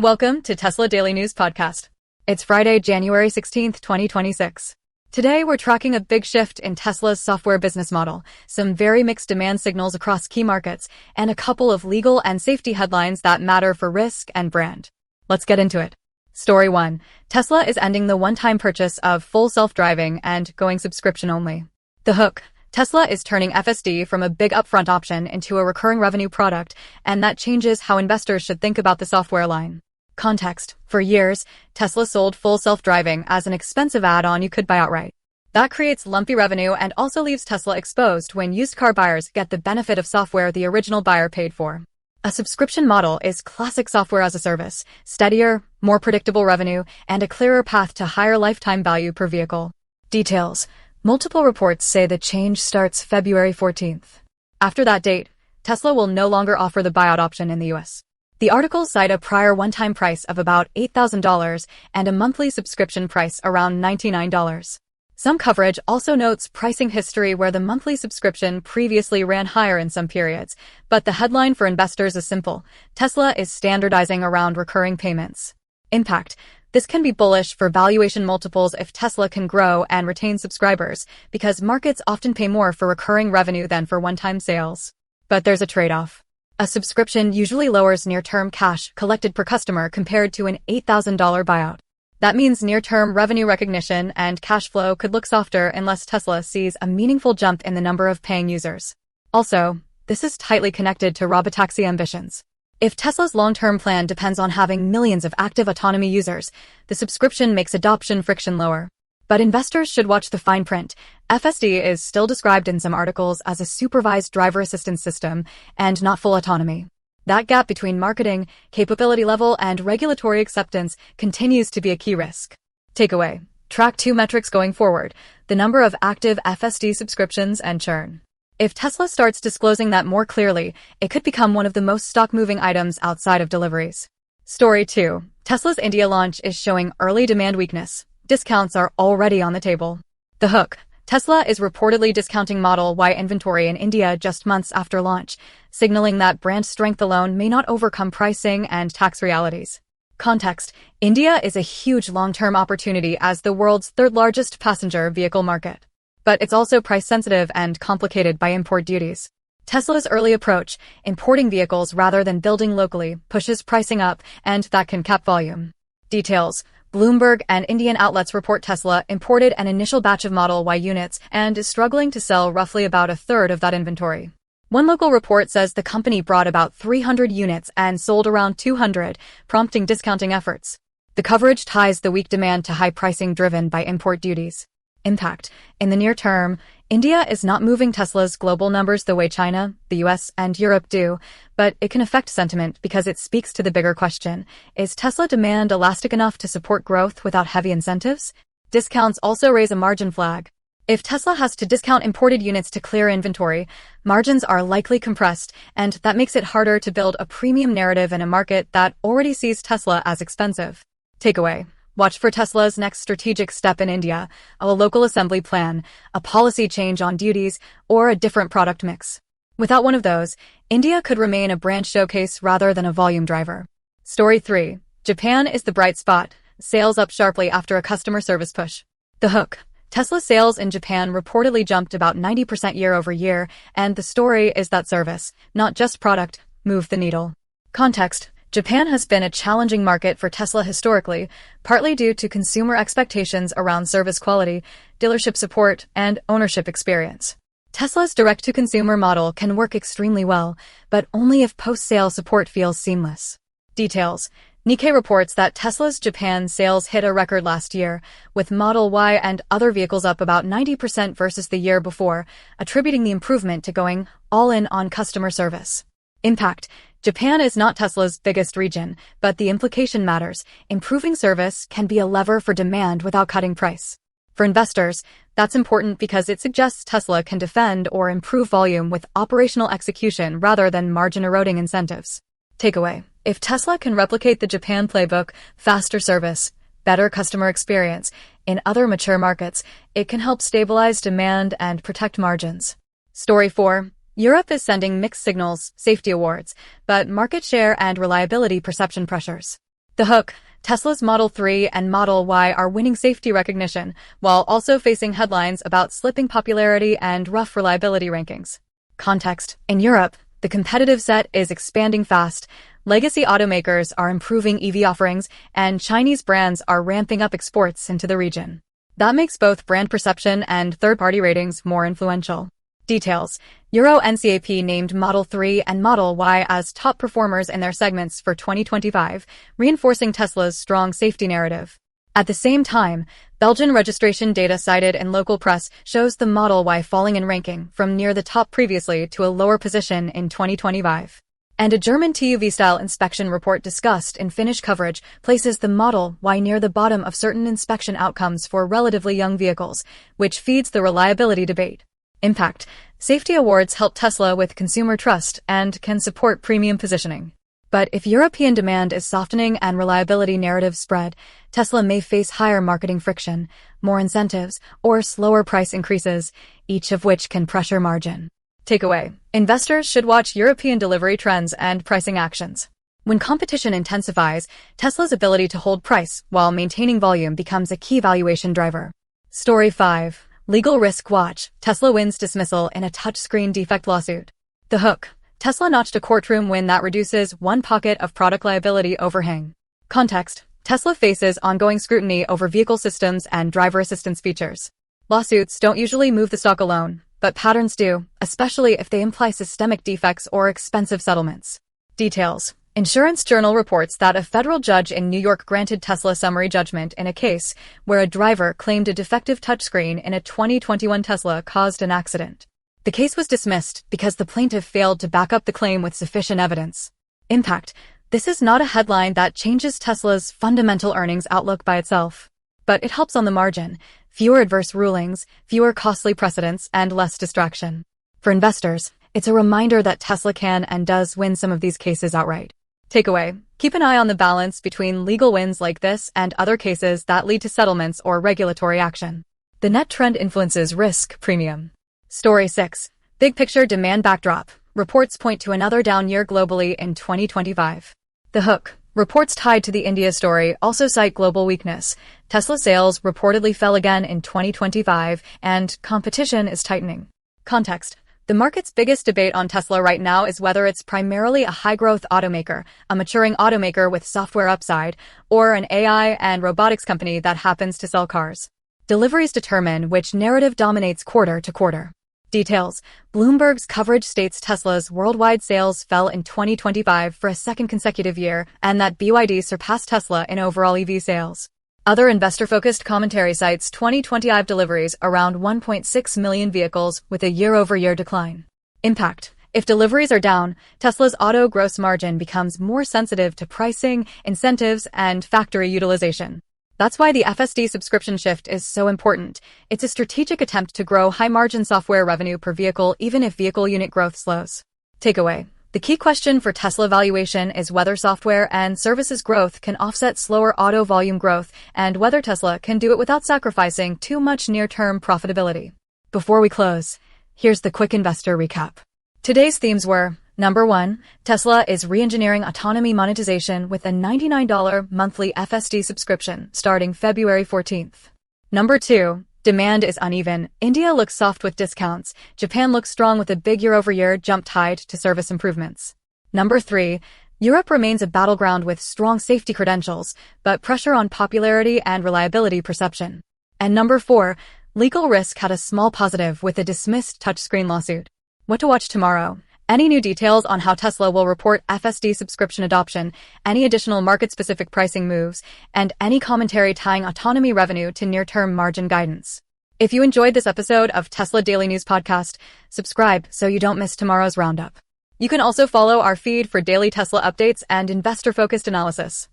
Welcome to Tesla Daily News Podcast. It's Friday, January 16th, 2026. Today, we're tracking a big shift in Tesla's software business model, some very mixed demand signals across key markets, and a couple of legal and safety headlines that matter for risk and brand. Let's get into it. Story 1. Tesla is ending the one-time purchase of full self-driving and going subscription only. The hook. Tesla is turning FSD from a big upfront option into a recurring revenue product, and that changes how investors should think about the software line. Context. For years, Tesla sold full self-driving as an expensive add-on you could buy outright. That creates lumpy revenue and also leaves Tesla exposed when used car buyers get the benefit of software the original buyer paid for. A subscription model is classic software as a service, steadier, more predictable revenue, and a clearer path to higher lifetime value per vehicle. Details. Multiple reports say the change starts February 14th. After that date, Tesla will no longer offer the buyout option in the US. The articles cite a prior one-time price of about $8,000 and a monthly subscription price around $99. Some coverage also notes pricing history where the monthly subscription previously ran higher in some periods, but the headline for investors is simple: Tesla is standardizing around recurring payments. Impact. This can be bullish for valuation multiples if Tesla can grow and retain subscribers, because markets often pay more for recurring revenue than for one-time sales. But there's a trade-off. A subscription usually lowers near-term cash collected per customer compared to an $8,000 buyout. That means near-term revenue recognition and cash flow could look softer unless Tesla sees a meaningful jump in the number of paying users. Also, this is tightly connected to robotaxi ambitions. If Tesla's long-term plan depends on having millions of active autonomy users, the subscription makes adoption friction lower. But investors should watch the fine print. FSD is still described in some articles as a supervised driver assistance system and not full autonomy. That gap between marketing, capability level, and regulatory acceptance continues to be a key risk. Takeaway. Track two metrics going forward: the number of active FSD subscriptions and churn. If Tesla starts disclosing that more clearly, it could become one of the most stock-moving items outside of deliveries. Story 2. Tesla's India launch is showing early demand weakness. Discounts are already on the table. The hook. Tesla is reportedly discounting Model Y inventory in India just months after launch, signaling that brand strength alone may not overcome pricing and tax realities. Context. India is a huge long-term opportunity as the world's third-largest passenger vehicle market. But it's also price-sensitive and complicated by import duties. Tesla's early approach, importing vehicles rather than building locally, pushes pricing up, and that can cap volume. Details. Bloomberg and Indian outlets report Tesla imported an initial batch of Model Y units and is struggling to sell roughly about a third of that inventory. One local report says the company brought about 300 units and sold around 200, prompting discounting efforts. The coverage ties the weak demand to high pricing driven by import duties. Impact. In the near term, India is not moving Tesla's global numbers the way China, the US, and Europe do, but it can affect sentiment because it speaks to the bigger question: is Tesla demand elastic enough to support growth without heavy incentives? Discounts also raise a margin flag. If Tesla has to discount imported units to clear inventory, margins are likely compressed, and that makes it harder to build a premium narrative in a market that already sees Tesla as expensive. Takeaway. Watch for Tesla's next strategic step in India: a local assembly plan, a policy change on duties, or a different product mix. Without one of those, India could remain a brand showcase rather than a volume driver. Story 3. Japan is the bright spot. Sales up sharply after a customer service push. The hook. Tesla sales in Japan reportedly jumped about 90% year over year, and the story is that service, not just product, moved the needle. Context. Japan has been a challenging market for Tesla historically, partly due to consumer expectations around service quality, dealership support, and ownership experience. Tesla's direct-to-consumer model can work extremely well, but only if post-sale support feels seamless. Details. Nikkei reports that Tesla's Japan sales hit a record last year, with Model Y and other vehicles up about 90% versus the year before, attributing the improvement to going all in on customer service. Impact. Japan is not Tesla's biggest region, but the implication matters. Improving service can be a lever for demand without cutting price. For investors, that's important because it suggests Tesla can defend or improve volume with operational execution rather than margin-eroding incentives. Takeaway. If Tesla can replicate the Japan playbook, faster service, better customer experience, in other mature markets, it can help stabilize demand and protect margins. Story 4. Europe is sending mixed signals, safety awards, but market share and reliability perception pressures. The hook: Tesla's Model 3 and Model Y are winning safety recognition, while also facing headlines about slipping popularity and rough reliability rankings. Context: in Europe, the competitive set is expanding fast. Legacy automakers are improving EV offerings, and Chinese brands are ramping up exports into the region. That makes both brand perception and third-party ratings more influential. Details: Euro NCAP named Model 3 and Model Y as top performers in their segments for 2025, reinforcing Tesla's strong safety narrative. At the same time, Belgian registration data cited in local press shows the Model Y falling in ranking from near the top previously to a lower position in 2025. And a German TÜV-style inspection report discussed in Finnish coverage places the Model Y near the bottom of certain inspection outcomes for relatively young vehicles, which feeds the reliability debate. Impact: safety awards help Tesla with consumer trust and can support premium positioning. But if European demand is softening and reliability narratives spread, Tesla may face higher marketing friction, more incentives, or slower price increases, each of which can pressure margin. Takeaway: investors should watch European delivery trends and pricing actions. When competition intensifies, Tesla's ability to hold price while maintaining volume becomes a key valuation driver. Story 5. Legal risk watch: Tesla wins dismissal in a touchscreen defect lawsuit. The hook: Tesla notched a courtroom win that reduces one pocket of product liability overhang. Context: Tesla faces ongoing scrutiny over vehicle systems and driver assistance features. Lawsuits don't usually move the stock alone, but patterns do, especially if they imply systemic defects or expensive settlements. Details: Insurance Journal reports that a federal judge in New York granted Tesla summary judgment in a case where a driver claimed a defective touchscreen in a 2021 Tesla caused an accident. The case was dismissed because the plaintiff failed to back up the claim with sufficient evidence. Impact: this is not a headline that changes Tesla's fundamental earnings outlook by itself. But it helps on the margin: fewer adverse rulings, fewer costly precedents, and less distraction. For investors, it's a reminder that Tesla can and does win some of these cases outright. Takeaway: keep an eye on the balance between legal wins like this and other cases that lead to settlements or regulatory action. The net trend influences risk premium. Story 6. Big picture demand backdrop: reports point to another down year globally in 2025. The hook: reports tied to the India story also cite global weakness. Tesla sales reportedly fell again in 2025, and competition is tightening. Context: the market's biggest debate on Tesla right now is whether it's primarily a high-growth automaker, a maturing automaker with software upside, or an AI and robotics company that happens to sell cars. Deliveries determine which narrative dominates quarter to quarter. Details: Bloomberg's coverage states Tesla's worldwide sales fell in 2025 for a second consecutive year, and that BYD surpassed Tesla in overall EV sales. Other investor-focused commentary cites 2025 deliveries around 1.6 million vehicles with a year-over-year decline. Impact: if deliveries are down, Tesla's auto gross margin becomes more sensitive to pricing, incentives, and factory utilization. That's why the FSD subscription shift is so important. It's a strategic attempt to grow high-margin software revenue per vehicle even if vehicle unit growth slows. Takeaway: the key question for Tesla valuation is whether software and services growth can offset slower auto volume growth and whether Tesla can do it without sacrificing too much near-term profitability. Before we close, here's the quick investor recap. Today's themes were: Number 1, Tesla is re-engineering autonomy monetization with a $99 monthly FSD subscription starting February 14th. Number 2, demand is uneven. India looks soft with discounts. Japan looks strong with a big year-over-year jump tied to service improvements. Number 3, Europe remains a battleground with strong safety credentials, but pressure on popularity and reliability perception. And number 4, legal risk had a small positive with a dismissed touchscreen lawsuit. What to watch tomorrow? Any new details on how Tesla will report FSD subscription adoption, any additional market-specific pricing moves, and any commentary tying autonomy revenue to near-term margin guidance. If you enjoyed this episode of Tesla Daily News Podcast, subscribe so you don't miss tomorrow's roundup. You can also follow our feed for daily Tesla updates and investor-focused analysis.